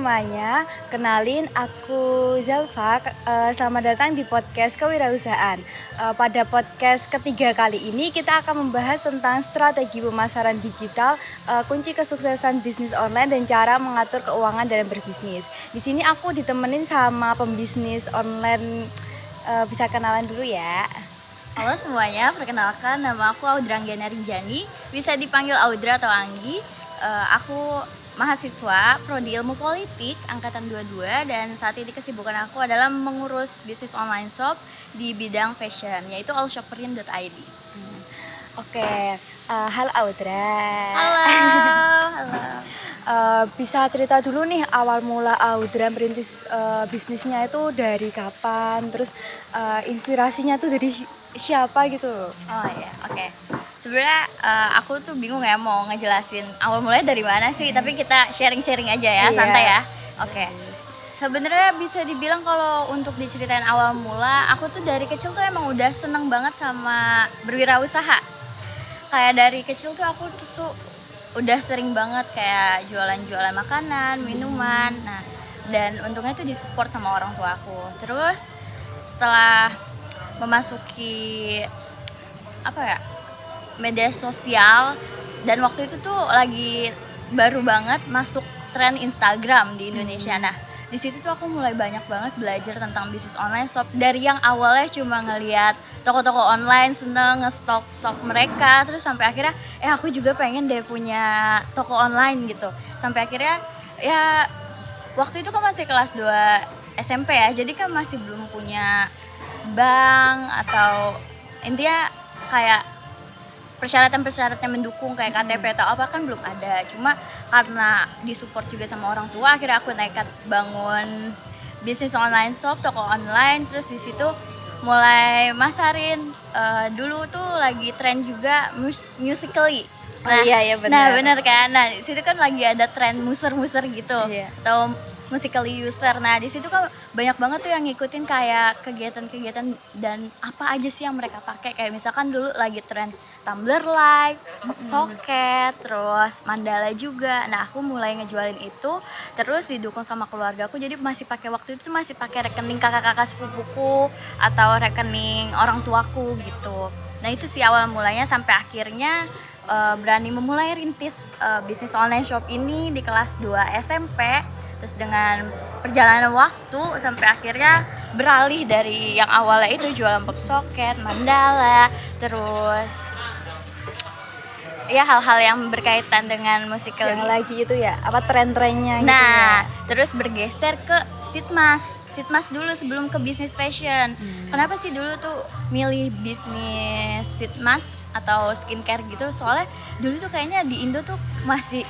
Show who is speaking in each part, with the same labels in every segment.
Speaker 1: semuanya, kenalin aku Zalfa. Selamat datang di podcast Kewirausahaan. Pada podcast ketiga kali ini kita akan membahas tentang strategi pemasaran digital, kunci kesuksesan bisnis online dan cara mengatur keuangan dalam berbisnis. Di sini aku ditemenin sama pembisnis online. Bisa kenalan dulu ya.
Speaker 2: Halo semuanya, perkenalkan nama aku Audra Anggiana Rinjani, bisa dipanggil Audra atau Anggi. Aku mahasiswa Prodi Ilmu Politik angkatan 22 dan saat ini kesibukan aku adalah mengurus bisnis online shop di bidang fashion, yaitu allshopperin.id.
Speaker 1: Oke, halo Audra.
Speaker 2: Halo, halo.
Speaker 1: Bisa cerita dulu nih awal mula Audra merintis bisnisnya itu dari kapan, terus inspirasinya tuh dari siapa gitu?
Speaker 2: Oh iya, oke. Sebenarnya aku tuh bingung ya mau ngejelasin awal mulanya dari mana sih, tapi kita sharing-sharing aja ya,
Speaker 1: Iya.
Speaker 2: santai ya. Oke. Sebenarnya bisa dibilang kalau untuk diceritain awal mula, aku tuh dari kecil tuh emang udah seneng banget sama berwirausaha. Kayak dari kecil tuh aku tuh udah sering banget kayak jualan-jualan makanan, minuman. Nah, dan untungnya tuh disupport sama orang tua aku. Terus setelah memasuki media sosial, dan waktu itu tuh lagi baru banget masuk tren Instagram di Indonesia. Nah, di situ tuh aku mulai banyak banget belajar tentang bisnis online shop, dari yang awalnya cuma ngelihat toko-toko online, seneng nge-stalk mereka, terus sampai akhirnya aku juga pengen deh punya toko online gitu. Sampai akhirnya ya waktu itu kan masih kelas 2 SMP ya, jadi kan masih belum punya bank atau intinya kayak persyaratan-persyaratan mendukung kayak KTP atau apa kan belum ada. Cuma karena disupport juga sama orang tua, akhirnya aku nekat bangun bisnis online shop, toko online. Terus di situ mulai masarin. Dulu tuh lagi tren juga Musical.ly.
Speaker 1: Nah, iya benar.
Speaker 2: Nah benar kan. Nah di situ kan lagi ada tren muser-muser gitu.
Speaker 1: Iya.
Speaker 2: Atau Musical.ly user. Nah di situ kan banyak banget tuh yang ngikutin kayak kegiatan-kegiatan dan apa aja sih yang mereka pakai. Kayak misalkan dulu lagi tren Tumblr Live, Socket, terus Mandala juga. Nah aku mulai ngejualin itu, terus didukung sama keluarga aku. Jadi masih pakai, waktu itu masih pakai rekening kakak-kakak sepupuku atau rekening orang tuaku gitu. Nah itu sih awal mulanya sampai akhirnya berani memulai rintis bisnis online shop ini di kelas 2 SMP. Terus dengan perjalanan waktu sampai akhirnya beralih dari yang awalnya itu jualan box soket, Mandala, terus ya hal-hal yang berkaitan dengan Musical.ly.
Speaker 1: Yang lagi itu ya, apa tren-trennya gitu
Speaker 2: Nah,
Speaker 1: ya.
Speaker 2: terus bergeser ke Sitmas dulu sebelum ke bisnis fashion. Kenapa sih dulu tuh milih bisnis Sitmas atau skincare gitu? Soalnya dulu tuh kayaknya di Indo tuh masih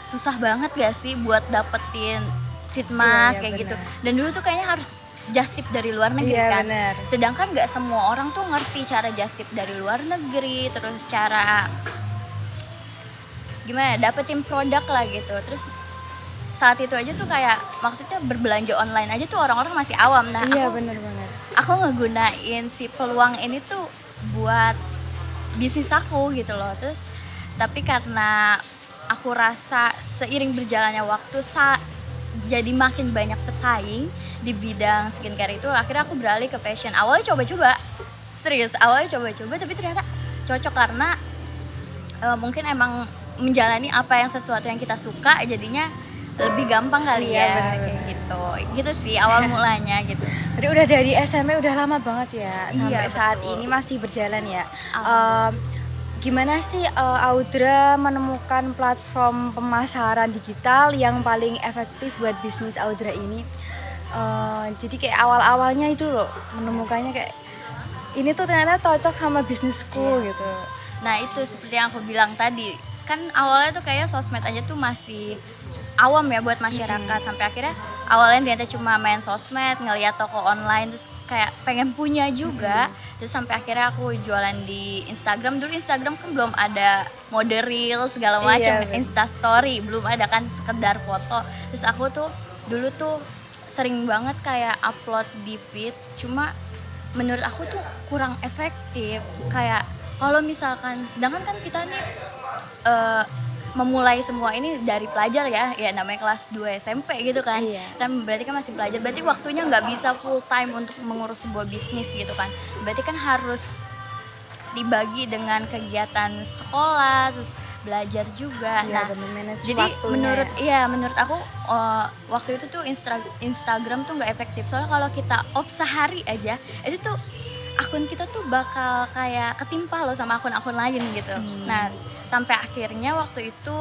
Speaker 2: susah banget gak sih buat dapetin Sitmas
Speaker 1: Iya,
Speaker 2: kayak
Speaker 1: bener.
Speaker 2: gitu. Dan dulu tuh kayaknya harus just tip dari luar negeri
Speaker 1: Iya,
Speaker 2: kan.
Speaker 1: bener.
Speaker 2: Sedangkan gak semua orang tuh ngerti cara just tip dari luar negeri, terus cara gimana dapetin produk lah gitu. Terus saat itu aja tuh kayak maksudnya berbelanja online aja tuh orang-orang masih awam. Nah
Speaker 1: Iya,
Speaker 2: aku
Speaker 1: bener.
Speaker 2: ngegunain si peluang ini tuh buat bisnis aku gitu loh. Terus tapi karena aku rasa seiring berjalannya waktu jadi makin banyak pesaing di bidang skincare itu, akhirnya aku beralih ke fashion. Awalnya coba-coba tapi ternyata cocok karena mungkin emang menjalani apa yang sesuatu yang kita suka, jadinya lebih gampang kali
Speaker 1: Iya,
Speaker 2: ya.
Speaker 1: benar-benar.
Speaker 2: Kayak gitu sih awal mulanya gitu.
Speaker 1: Jadi udah dari SMP udah lama banget ya, sampai
Speaker 2: Iya,
Speaker 1: saat
Speaker 2: betul.
Speaker 1: ini masih berjalan ya.
Speaker 2: Alhamdulillah.
Speaker 1: Gimana sih Audra menemukan platform pemasaran digital yang paling efektif buat bisnis Audra ini? Jadi kayak awal-awalnya itu loh menemukannya kayak ini tuh ternyata cocok sama bisnisku gitu.
Speaker 2: Nah itu seperti yang aku bilang tadi, kan awalnya tuh kayak sosmed aja tuh masih awam ya buat masyarakat. Sampai akhirnya awalnya ternyata cuma main sosmed, ngeliat toko online, terus kayak pengen punya juga. Terus sampai akhirnya aku jualan di Instagram. Dulu Instagram kan belum ada mode reel segala macam,
Speaker 1: Iya, bener.
Speaker 2: Instastory belum ada kan, sekedar foto. Terus aku tuh dulu tuh sering banget kayak upload di feed, cuma menurut aku tuh kurang efektif. Kayak kalau misalkan, sedangkan kan kita nih memulai semua ini dari pelajar ya namanya kelas 2 SMP gitu kan.
Speaker 1: Iya.
Speaker 2: Dan berarti kan masih pelajar, berarti waktunya nggak bisa full time untuk mengurus sebuah bisnis gitu kan. Berarti kan harus dibagi dengan kegiatan sekolah, terus belajar juga.
Speaker 1: Iya,
Speaker 2: Nah,
Speaker 1: bener, manage
Speaker 2: jadi
Speaker 1: waktunya.
Speaker 2: menurut aku waktu itu tuh Instagram tuh nggak efektif. Soalnya kalau kita off sehari aja, itu tuh akun kita tuh bakal kayak ketimpa loh sama akun-akun lain gitu. Nah, sampai akhirnya waktu itu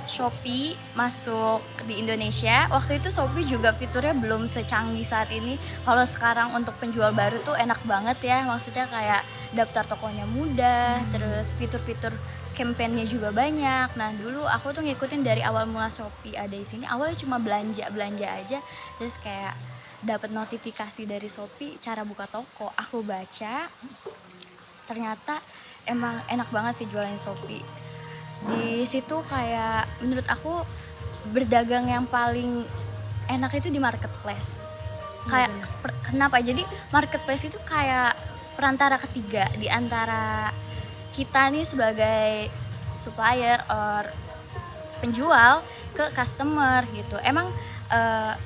Speaker 2: Shopee masuk di Indonesia. Waktu itu Shopee juga fiturnya belum secanggih saat ini. Kalau sekarang untuk penjual baru tuh enak banget ya. Maksudnya kayak daftar tokonya mudah, terus fitur-fitur campaign-nya juga banyak. Nah, dulu aku tuh ngikutin dari awal mula Shopee ada di sini. Awalnya cuma belanja aja, terus kayak dapat notifikasi dari Shopee cara buka toko. Aku baca, ternyata emang enak banget sih jualan Shopee. Di situ kayak menurut aku berdagang yang paling enak itu di marketplace. Kayak kenapa? Jadi marketplace itu kayak perantara ketiga di antara kita nih sebagai supplier or penjual ke customer gitu. Emang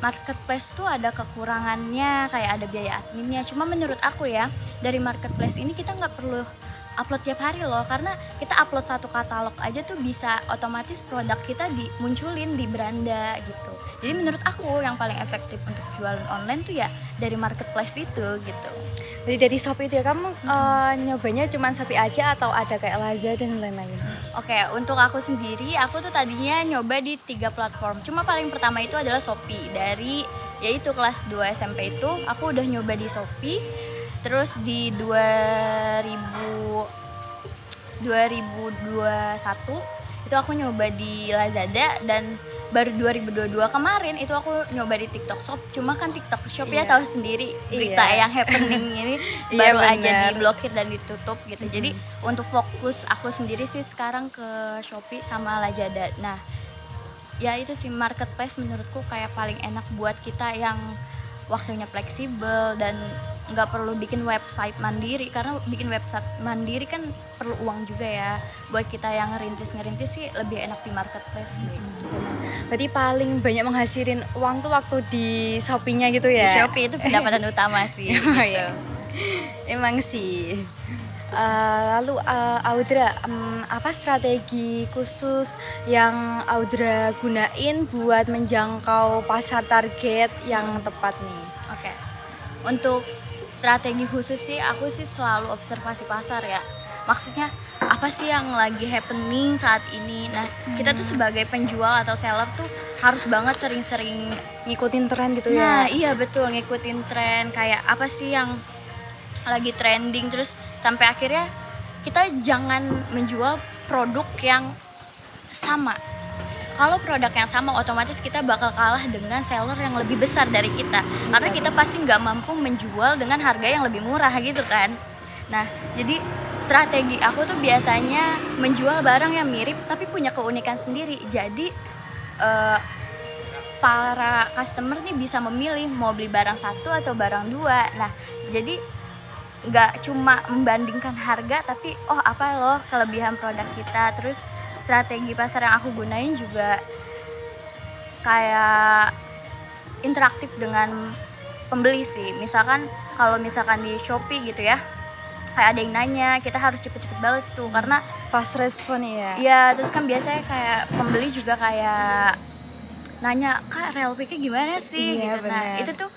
Speaker 2: marketplace tuh ada kekurangannya, kayak ada biaya adminnya. Cuma menurut aku ya, dari marketplace ini kita nggak perlu upload tiap hari loh, karena kita upload satu katalog aja tuh bisa otomatis produk kita dimunculin di beranda gitu. Jadi menurut aku yang paling efektif untuk jualan online tuh ya dari marketplace itu gitu.
Speaker 1: Jadi dari Shopee itu ya kamu nyobanya cuma Shopee aja atau ada kayak Lazada dan lain-lain?
Speaker 2: Oke, untuk aku sendiri, aku tuh tadinya nyoba di 3 platform. Cuma paling pertama itu adalah Shopee. Dari yaitu kelas 2 SMP itu aku udah nyoba di Shopee. Terus di 2021 itu aku nyoba di Lazada, dan baru 2022 kemarin itu aku nyoba di TikTok Shop. Cuma kan TikTok Shop ya tahu sendiri berita yang happening ini baru aja diblokir dan ditutup gitu. Jadi untuk fokus aku sendiri sih sekarang ke Shopee sama Lazada. Nah, ya itu sih marketplace menurutku kayak paling enak buat kita yang waktunya fleksibel dan nggak perlu bikin website mandiri, karena bikin website mandiri kan perlu uang juga ya. Buat kita yang ngerintis sih lebih enak di marketplace gitu.
Speaker 1: Berarti paling banyak menghasilin uang tuh waktu di Shopee-nya gitu
Speaker 2: Di
Speaker 1: ya?
Speaker 2: Shopee itu pendapatan utama sih gitu.
Speaker 1: Iya. Emang sih. Lalu Audra, apa strategi khusus yang Audra gunain buat menjangkau pasar target yang tepat nih?
Speaker 2: Oke. Untuk strategi khusus sih aku sih selalu observasi pasar ya. Maksudnya apa sih yang lagi happening saat ini. Nah, kita tuh sebagai penjual atau seller tuh harus banget sering-sering
Speaker 1: Ngikutin tren gitu ya?
Speaker 2: Nah, iya betul, ngikutin tren. Kayak apa sih yang lagi trending, terus sampai akhirnya kita jangan menjual produk yang sama. Kalau produk yang sama, otomatis kita bakal kalah dengan seller yang lebih besar dari kita, karena kita pasti nggak mampu menjual dengan harga yang lebih murah gitu kan. Nah, jadi strategi aku tuh biasanya menjual barang yang mirip tapi punya keunikan sendiri. Jadi para customer nih bisa memilih mau beli barang satu atau barang dua. Nah, jadi nggak cuma membandingkan harga, tapi apa loh kelebihan produk kita. Terus strategi pasar yang aku gunain juga kayak interaktif dengan pembeli sih. Misalkan kalau misalkan di Shopee gitu ya, kayak ada yang nanya, kita harus cepet-cepet balas tuh, karena
Speaker 1: Fast respon ya?
Speaker 2: iya. Terus kan biasanya kayak pembeli juga kayak nanya, Kak real pick-nya gimana sih
Speaker 1: Iya,
Speaker 2: gitu. Nah,
Speaker 1: bener.
Speaker 2: itu tuh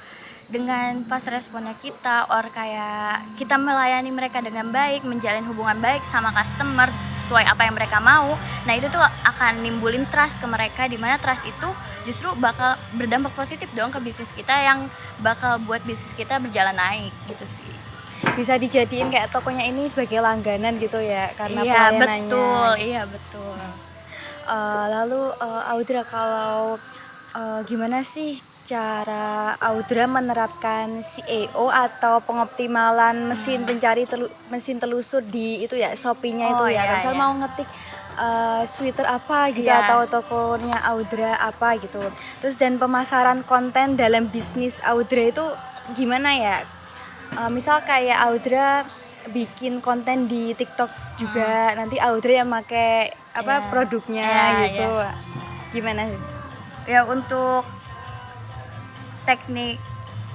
Speaker 2: dengan pas responnya kita, kayak kita melayani mereka dengan baik, menjalin hubungan baik sama customer sesuai apa yang mereka mau. Nah, itu tuh akan nimbulin trust ke mereka, dimana trust itu justru bakal berdampak positif dong ke bisnis kita, yang bakal buat bisnis kita berjalan naik gitu sih.
Speaker 1: Bisa dijadiin kayak tokonya ini sebagai langganan gitu ya, karena
Speaker 2: Iya
Speaker 1: pelayanannya.
Speaker 2: betul, iya betul.
Speaker 1: Lalu Audra, kalau gimana sih cara Audra menerapkan SEO atau pengoptimalan mesin telusur di itu ya, Shopee-nya itu ya.
Speaker 2: Iya,
Speaker 1: Misal
Speaker 2: iya.
Speaker 1: mau ngetik sweater apa gitu,
Speaker 2: Iya.
Speaker 1: atau tokonya Audra apa gitu. Terus dan pemasaran konten dalam bisnis Audra itu gimana ya? Misal kayak Audra bikin konten di TikTok juga, nanti Audra yang pakai produknya gitu. Gimana sih?
Speaker 2: Ya untuk teknik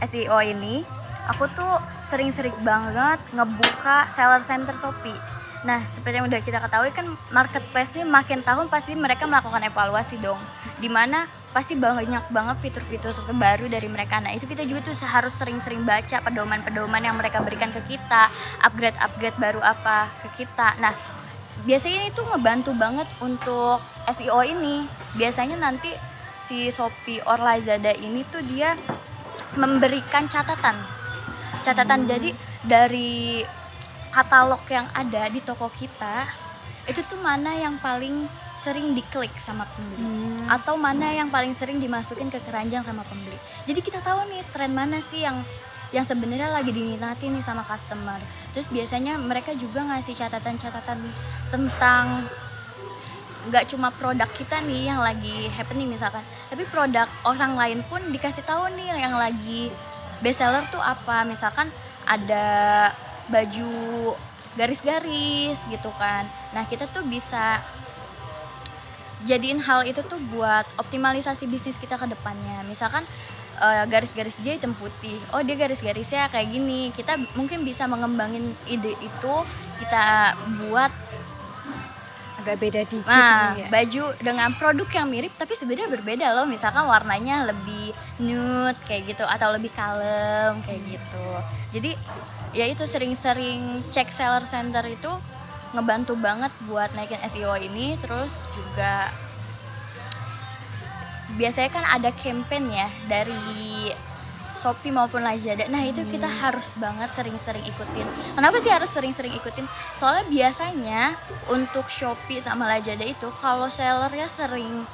Speaker 2: SEO ini aku tuh sering-sering banget ngebuka seller center Shopee. Nah, seperti yang udah kita ketahui kan marketplace ini makin tahun pasti mereka melakukan evaluasi dong. Dimana pasti banyak banget fitur-fitur terbaru dari mereka. Nah, itu kita juga tuh harus sering-sering baca pedoman-pedoman yang mereka berikan ke kita, upgrade-upgrade baru apa ke kita. Nah, biasanya itu ngebantu banget untuk SEO ini. Biasanya nanti si Shopee or Lazada ini tuh dia memberikan catatan. Jadi dari katalog yang ada di toko kita itu tuh mana yang paling sering diklik sama pembeli atau mana yang paling sering dimasukin ke keranjang sama pembeli. Jadi kita tahu nih tren mana sih yang sebenarnya lagi diminati nih sama customer. Terus biasanya mereka juga ngasih catatan-catatan tentang nggak cuma produk kita nih yang lagi happening misalkan, tapi produk orang lain pun dikasih tahu nih yang lagi best seller tuh apa. Misalkan ada baju garis-garis gitu kan. Nah, kita tuh bisa jadiin hal itu tuh buat optimalisasi bisnis kita ke depannya. Misalkan garis-garis dia hitam putih, oh dia garis-garisnya kayak gini, kita mungkin bisa mengembangin ide itu, kita buat
Speaker 1: agak beda dikit
Speaker 2: ya. Baju dengan produk yang mirip tapi sebenarnya berbeda loh, misalkan warnanya lebih nude kayak gitu atau lebih kalem kayak gitu. Jadi ya itu sering-sering cek seller center itu ngebantu banget buat naikin SEO ini. Terus juga biasanya kan ada campaign ya dari Shopee maupun Lazada. Nah, itu kita harus banget sering-sering ikutin. Kenapa sih harus sering-sering ikutin? Soalnya biasanya untuk Shopee sama Lazada itu kalau sellernya sering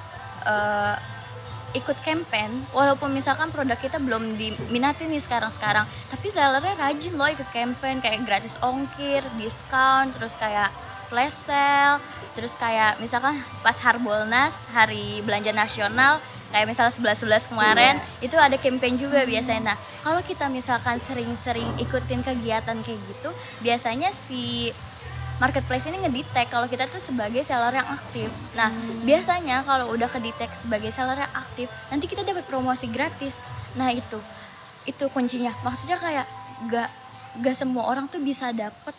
Speaker 2: ikut campaign, walaupun misalkan produk kita belum diminati nih sekarang, tapi sellernya rajin loh ikut campaign, kayak gratis ongkir, diskon, terus kayak flash sale, terus kayak misalkan pas Harbolnas, hari belanja nasional, kayak misalnya 11.11 kemarin, itu ada campaign juga biasanya. Nah, kalau kita misalkan sering-sering ikutin kegiatan kayak gitu, biasanya si marketplace ini ngedetect kalau kita tuh sebagai seller yang aktif. Nah, biasanya kalau udah kedetect sebagai seller yang aktif, nanti kita dapat promosi gratis. Nah, itu kuncinya. Maksudnya kayak gak semua orang tuh bisa dapet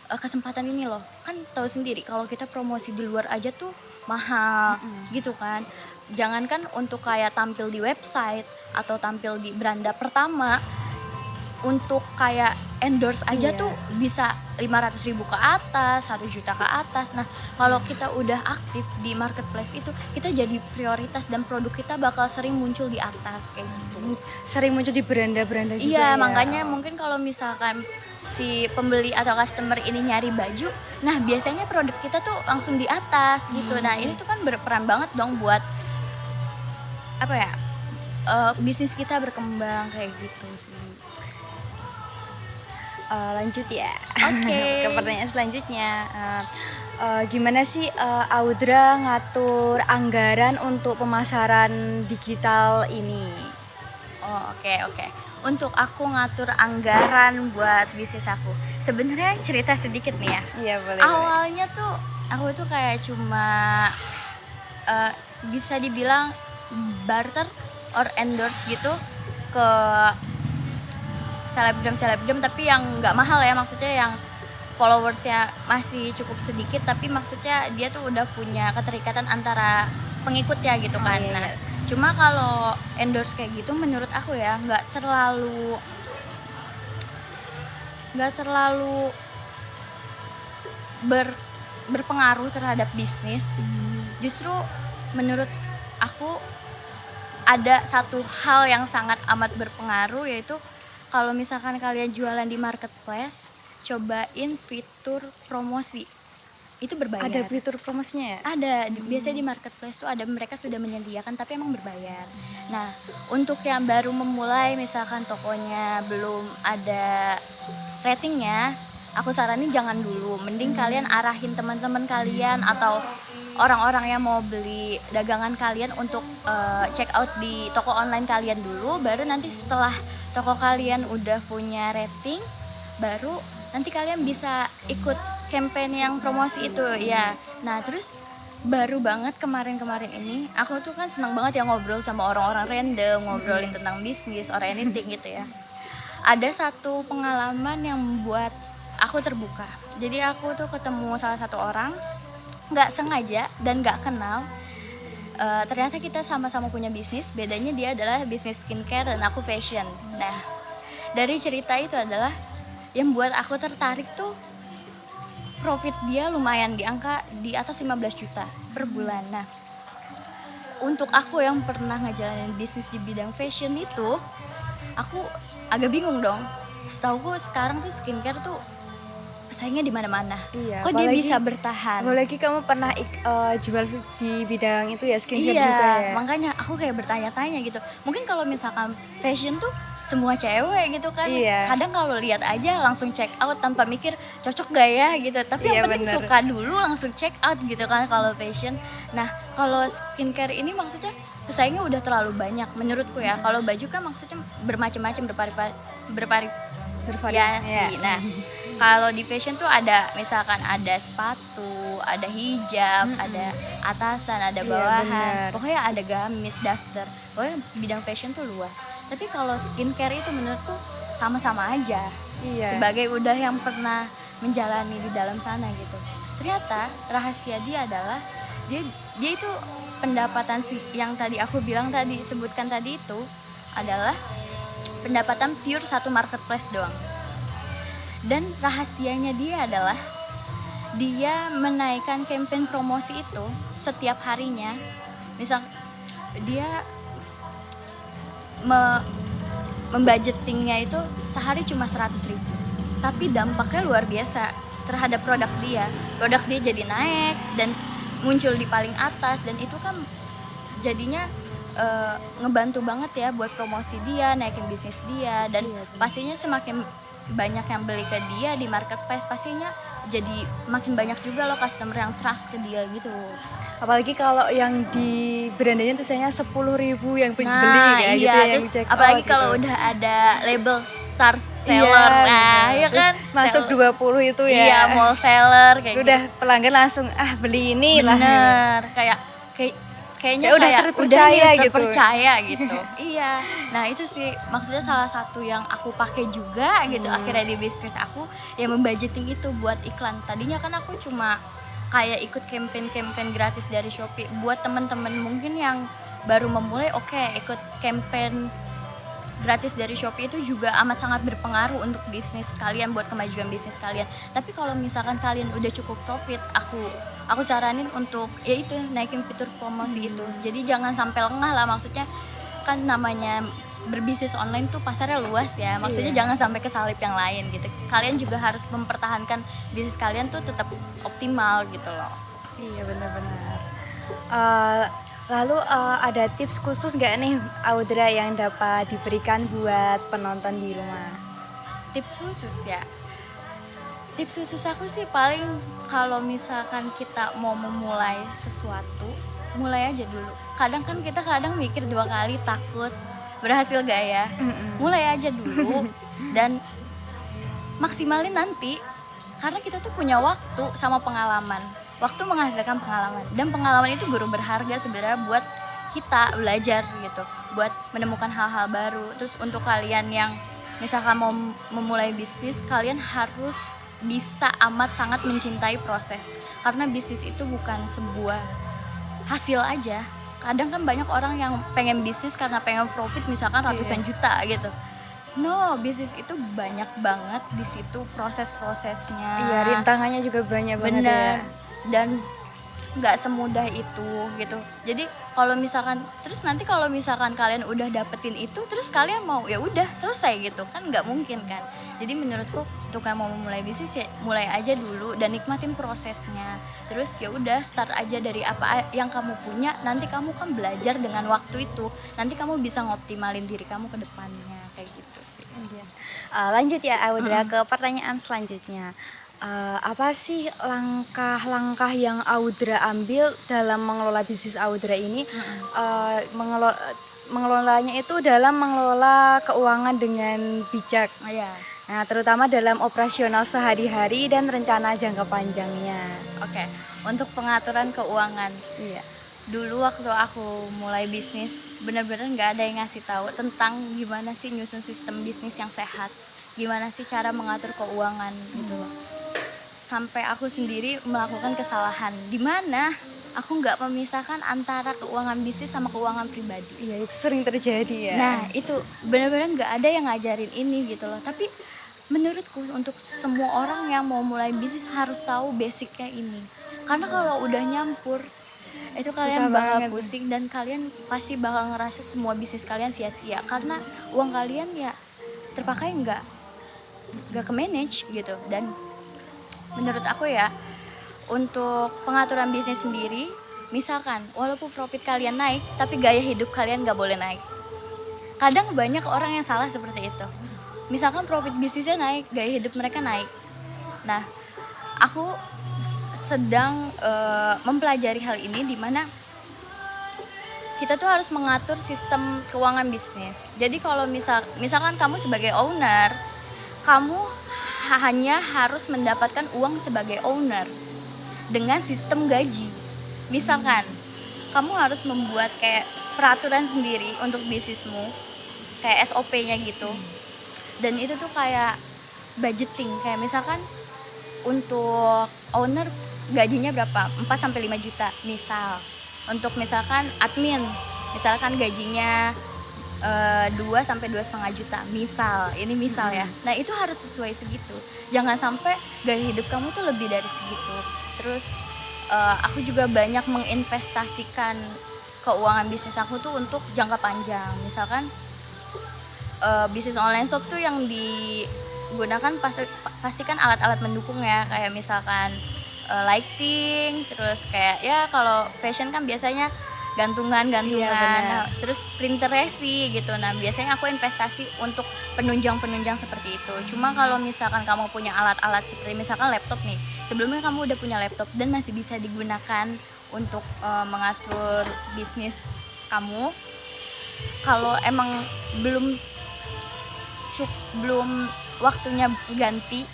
Speaker 2: kesempatan ini loh. Kan tahu sendiri kalau kita promosi di luar aja tuh mahal gitu kan. Jangankan untuk kayak tampil di website atau tampil di beranda pertama, untuk kayak endorse aja tuh bisa 500.000 ke atas, 1 juta ke atas. Nah, kalau kita udah aktif di marketplace itu, kita jadi prioritas dan produk kita bakal sering muncul di atas kayak gitu.
Speaker 1: Sering muncul di beranda-beranda juga.
Speaker 2: Iya, makanya mungkin kalau misalkan si pembeli atau customer ini nyari baju, nah biasanya produk kita tuh langsung di atas gitu. Nah, ini tuh kan berperan banget dong buat apa ya? Bisnis kita berkembang kayak gitu sih.
Speaker 1: Lanjut ya.
Speaker 2: Oke.
Speaker 1: Ke pertanyaan selanjutnya. Gimana sih Audra ngatur anggaran untuk pemasaran digital ini?
Speaker 2: Oh, oke. Untuk aku ngatur anggaran buat bisnis aku, sebenarnya cerita sedikit nih ya.
Speaker 1: Iya, boleh.
Speaker 2: Awalnya tuh aku tuh kayak cuma bisa dibilang barter or endorse gitu ke selebgram tapi yang nggak mahal ya, maksudnya yang followersnya masih cukup sedikit, tapi maksudnya dia tuh udah punya keterikatan antara pengikutnya gitu kan. Nah, cuma kalau endorse kayak gitu menurut aku ya nggak terlalu berpengaruh terhadap bisnis. Justru menurut aku ada satu hal yang sangat amat berpengaruh, yaitu kalau misalkan kalian jualan di marketplace, cobain fitur promosi. Itu berbayar.
Speaker 1: Ada fitur promosinya ya?
Speaker 2: Ada. Biasanya di marketplace tuh ada, mereka sudah menyediakan tapi emang berbayar. Nah, untuk yang baru memulai, misalkan tokonya belum ada ratingnya, aku saranin jangan dulu. Mending kalian arahin teman-teman kalian atau orang-orang yang mau beli dagangan kalian untuk check out di toko online kalian dulu, baru nanti setelah toko kalian udah punya rating, baru nanti kalian bisa ikut campaign yang promosi itu ya. Nah, terus baru banget kemarin-kemarin ini aku tuh kan senang banget ya ngobrol sama orang-orang random, ngobrolin tentang bisnis or anything gitu ya. Ada satu pengalaman yang membuat aku terbuka. Jadi aku tuh ketemu salah satu orang, nggak sengaja dan nggak kenal. Ternyata kita sama-sama punya bisnis, bedanya dia adalah bisnis skincare dan aku fashion. Nah, dari cerita itu adalah yang buat aku tertarik tuh profit dia lumayan, di angka di atas 15 juta per bulan. Nah, untuk aku yang pernah ngejalanin bisnis di bidang fashion itu, aku agak bingung dong. Setauku sekarang tuh skincare tuh pesaingnya di mana-mana.
Speaker 1: Iya,
Speaker 2: Kok dia bisa bertahan?
Speaker 1: Apalagi kamu pernah jual di bidang itu ya, skincare
Speaker 2: Iya,
Speaker 1: juga ya.
Speaker 2: makanya aku kayak bertanya-tanya gitu. Mungkin kalau misalkan fashion tuh semua cewek gitu kan,
Speaker 1: Iya.
Speaker 2: kadang kalau lihat aja langsung check out tanpa mikir cocok gak ya gitu. Tapi
Speaker 1: Iya,
Speaker 2: yang penting
Speaker 1: bener.
Speaker 2: suka dulu langsung check out gitu kan kalau fashion. Nah, kalau skincare ini maksudnya pesaingnya udah terlalu banyak menurutku ya. Kalau baju kan maksudnya bermacam-macam, bervariasi.
Speaker 1: Iya.
Speaker 2: Nah, kalau di fashion tuh ada misalkan ada sepatu, ada hijab, ada atasan, ada
Speaker 1: Iya,
Speaker 2: bawahan.
Speaker 1: bener.
Speaker 2: Pokoknya ada gamis, daster. Pokoknya bidang fashion tuh luas. Tapi kalau skincare itu menurutku sama-sama aja.
Speaker 1: Iya.
Speaker 2: Sebagai udah yang pernah menjalani di dalam sana gitu. Ternyata rahasia dia adalah dia itu pendapatan yang tadi aku bilang tadi, sebutkan tadi itu adalah pendapatan pure satu marketplace doang. Dan rahasianya dia adalah dia menaikkan campaign promosi itu setiap harinya. Misal dia membudgetingnya itu sehari cuma 100.000, tapi dampaknya luar biasa terhadap produk dia jadi naik dan muncul di paling atas, dan itu kan jadinya ngebantu banget ya buat promosi dia, naikin bisnis dia, dan pastinya semakin banyak yang beli ke dia di marketplace, pastinya jadi makin banyak juga loh customer yang trust ke dia gitu.
Speaker 1: Apalagi kalau yang di brandanya tulisannya 10.000 yang beli
Speaker 2: Nah,
Speaker 1: kayak
Speaker 2: iya,
Speaker 1: gitu ya, yang
Speaker 2: terus
Speaker 1: check
Speaker 2: apalagi
Speaker 1: out
Speaker 2: kalau
Speaker 1: gitu.
Speaker 2: udah ada label star seller, nah ya
Speaker 1: Terus
Speaker 2: kan
Speaker 1: masuk 20 itu ya.
Speaker 2: iya, mall seller kayak
Speaker 1: udah pelanggan langsung beli ini lah.
Speaker 2: bener, kayaknya
Speaker 1: Ya udah
Speaker 2: kayak
Speaker 1: terpercaya
Speaker 2: nih,
Speaker 1: gitu.
Speaker 2: terpercaya gitu. Iya, nah itu sih maksudnya salah satu yang aku pakai juga gitu akhirnya di bisnis aku, yang membudgeting itu buat iklan. Tadinya kan aku cuma kayak ikut campaign gratis dari Shopee buat temen-temen mungkin yang baru memulai. Oke, ikut campaign gratis dari Shopee itu juga amat sangat berpengaruh untuk bisnis kalian, buat kemajuan bisnis kalian. Tapi kalau misalkan kalian udah cukup profit, aku saranin untuk ya itu, naikin fitur promosi itu. Jadi jangan sampai lengah lah, maksudnya kan namanya berbisnis online tuh pasarnya luas ya, maksudnya jangan sampai kesalip yang lain gitu. Kalian juga harus mempertahankan bisnis kalian tuh tetap optimal gitu loh.
Speaker 1: Iya, benar-benar. Lalu ada tips khusus nggak nih Audra yang dapat diberikan buat penonton di rumah?
Speaker 2: Tips khusus ya, tips khusus aku sih paling kalau misalkan kita mau memulai sesuatu, mulai aja dulu. Kadang kan kita mikir 2 kali, takut berhasil gak ya. Mulai aja dulu dan maksimalin nanti, karena kita tuh punya waktu sama pengalaman. Waktu menghasilkan pengalaman, dan pengalaman itu guru berharga sebenarnya buat kita belajar gitu, buat menemukan hal-hal baru. Terus untuk kalian yang misalkan mau memulai bisnis, kalian harus bisa amat sangat mencintai proses, karena bisnis itu bukan sebuah hasil aja. Kadang kan banyak orang yang pengen bisnis karena pengen profit misalkan ratusan juta gitu. No, bisnis itu banyak banget di situ proses-prosesnya.
Speaker 1: Iya, rintangannya juga banyak banget ya.
Speaker 2: Bener. Dan nggak semudah itu gitu. Jadi kalau misalkan terus nanti kalau misalkan kalian udah dapetin itu, terus kalian mau ya udah selesai gitu kan, nggak mungkin kan. Jadi menurutku untuk yang mau memulai bisnis ya mulai aja dulu dan nikmatin prosesnya. Terus ya udah start aja dari apa yang kamu punya, nanti kamu kan belajar dengan waktu itu, nanti kamu bisa ngoptimalin diri kamu ke depannya kayak gitu sih.
Speaker 1: Lanjut ya Audra ke pertanyaan selanjutnya. Apa sih langkah-langkah yang Audra ambil dalam mengelola bisnis Audra ini? mengelolanya itu dalam mengelola keuangan dengan bijak.
Speaker 2: Oh ya.
Speaker 1: Nah, terutama dalam operasional sehari-hari dan rencana jangka panjangnya.
Speaker 2: Oke. Untuk pengaturan keuangan.
Speaker 1: Iya.
Speaker 2: Dulu waktu aku mulai bisnis, benar-benar nggak ada yang ngasih tahu tentang gimana sih nyusun sistem bisnis yang sehat, gimana sih cara mengatur keuangan gitu loh. Sampai aku sendiri melakukan kesalahan, di mana aku nggak memisahkan antara keuangan bisnis sama keuangan pribadi.
Speaker 1: Iya, itu sering terjadi ya.
Speaker 2: Nah, itu benar-benar nggak ada yang ngajarin ini gitu loh. Tapi menurutku untuk semua orang yang mau mulai bisnis harus tahu basicnya ini. Karena kalau udah nyampur itu kalian
Speaker 1: Susah
Speaker 2: bakal
Speaker 1: banget.
Speaker 2: pusing dan kalian pasti bakal ngerasa semua bisnis kalian sia-sia karena uang kalian ya terpakai nggak ke manage gitu. Dan menurut aku ya, untuk pengaturan bisnis sendiri, misalkan walaupun profit kalian naik tapi gaya hidup kalian nggak boleh naik. Kadang banyak orang yang salah seperti itu. Misalkan profit bisnisnya naik, gaya hidup mereka naik. Nah, aku sedang mempelajari hal ini, di mana kita tuh harus mengatur sistem keuangan bisnis. Jadi kalau misalkan kamu sebagai owner, kamu hanya harus mendapatkan uang sebagai owner dengan sistem gaji. Misalkan kamu harus membuat kayak peraturan sendiri untuk bisnismu, kayak SOP-nya gitu. Dan itu tuh kayak budgeting, kayak misalkan untuk owner gajinya berapa? 4 sampai 5 juta misal. Untuk misalkan admin, misalkan gajinya 2 sampai 2,5 juta misal. Ini misal ya. Nah, itu harus sesuai segitu. Jangan sampai gaya hidup kamu tuh lebih dari segitu. Terus aku juga banyak menginvestasikan keuangan bisnis aku tuh untuk jangka panjang. Misalkan bisnis online shop tuh yang digunakan pasti kan alat-alat mendukung ya, kayak misalkan lighting, terus kayak ya kalau fashion kan biasanya gantungan,
Speaker 1: Iya,
Speaker 2: nah, terus printer resi gitu. Nah, biasanya aku investasi untuk penunjang seperti itu. Cuma kalau misalkan kamu punya alat-alat seperti misalkan laptop nih, sebelumnya kamu udah punya laptop dan masih bisa digunakan untuk mengatur bisnis kamu, kalau emang belum waktunya ganti,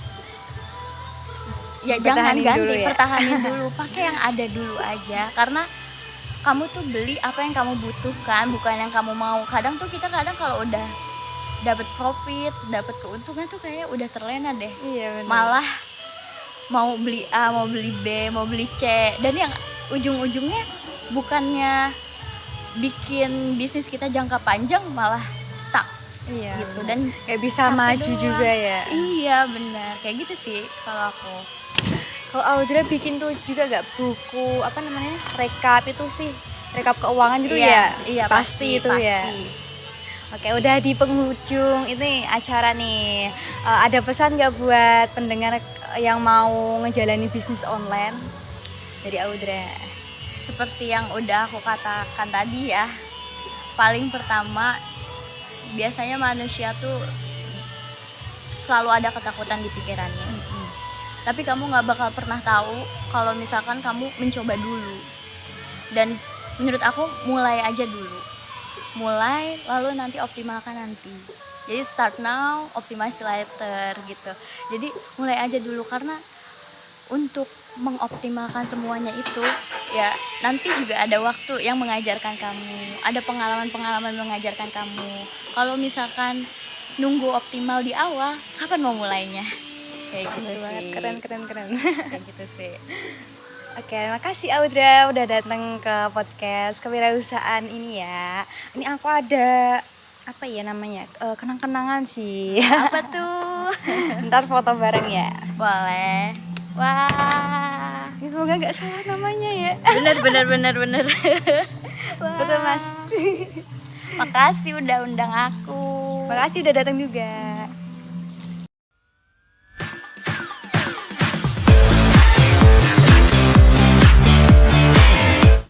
Speaker 2: ya jangan
Speaker 1: Pertahanin
Speaker 2: ganti,
Speaker 1: dulu ya.
Speaker 2: pertahanin dulu, pakai yang ada dulu aja. Karena kamu tuh beli apa yang kamu butuhkan, bukan yang kamu mau. Kadang kalau udah dapat profit, dapat keuntungan tuh kayak udah terlena deh.
Speaker 1: Iya, benar.
Speaker 2: Malah mau beli A, mau beli B, mau beli C, dan yang ujung-ujungnya bukannya bikin bisnis kita jangka panjang, malah stuck.
Speaker 1: Iya,
Speaker 2: gitu.
Speaker 1: benar.
Speaker 2: Dan
Speaker 1: Kayak bisa
Speaker 2: capek
Speaker 1: maju
Speaker 2: doang.
Speaker 1: juga ya.
Speaker 2: Iya, benar, kayak gitu sih kalau aku.
Speaker 1: Kalau Audrey bikin tuh juga gak buku apa namanya, rekap itu sih, rekap keuangan gitu ya?
Speaker 2: Iya,
Speaker 1: pasti itu ya. Oke, udah di penghujung ini acara nih. Ada pesan gak buat pendengar yang mau ngejalanin bisnis online dari Audrey?
Speaker 2: Seperti yang udah aku katakan tadi ya, paling pertama biasanya manusia tuh selalu ada ketakutan di pikirannya. Tapi kamu nggak bakal pernah tahu kalau misalkan kamu mencoba dulu. Dan menurut aku mulai aja dulu, mulai lalu nanti optimalkan nanti. Jadi start now, optimize later gitu. Jadi mulai aja dulu, karena untuk mengoptimalkan semuanya itu ya nanti juga ada waktu yang mengajarkan kamu, ada pengalaman-pengalaman mengajarkan kamu. Kalau misalkan nunggu optimal di awal, kapan mau mulainya? Kayak gitu sih.
Speaker 1: Keren.
Speaker 2: Kayak gitu sih.
Speaker 1: Oke, makasih Audrey udah datang ke podcast kewirausahaan ini ya. Ini aku ada apa ya namanya, kenang-kenangan sih.
Speaker 2: Apa tuh?
Speaker 1: Ntar foto bareng ya.
Speaker 2: Boleh. Wah,
Speaker 1: Ini semoga nggak salah namanya ya.
Speaker 2: bener. Wah.
Speaker 1: Betul mas.
Speaker 2: Makasih udah undang aku.
Speaker 1: Makasih udah datang juga.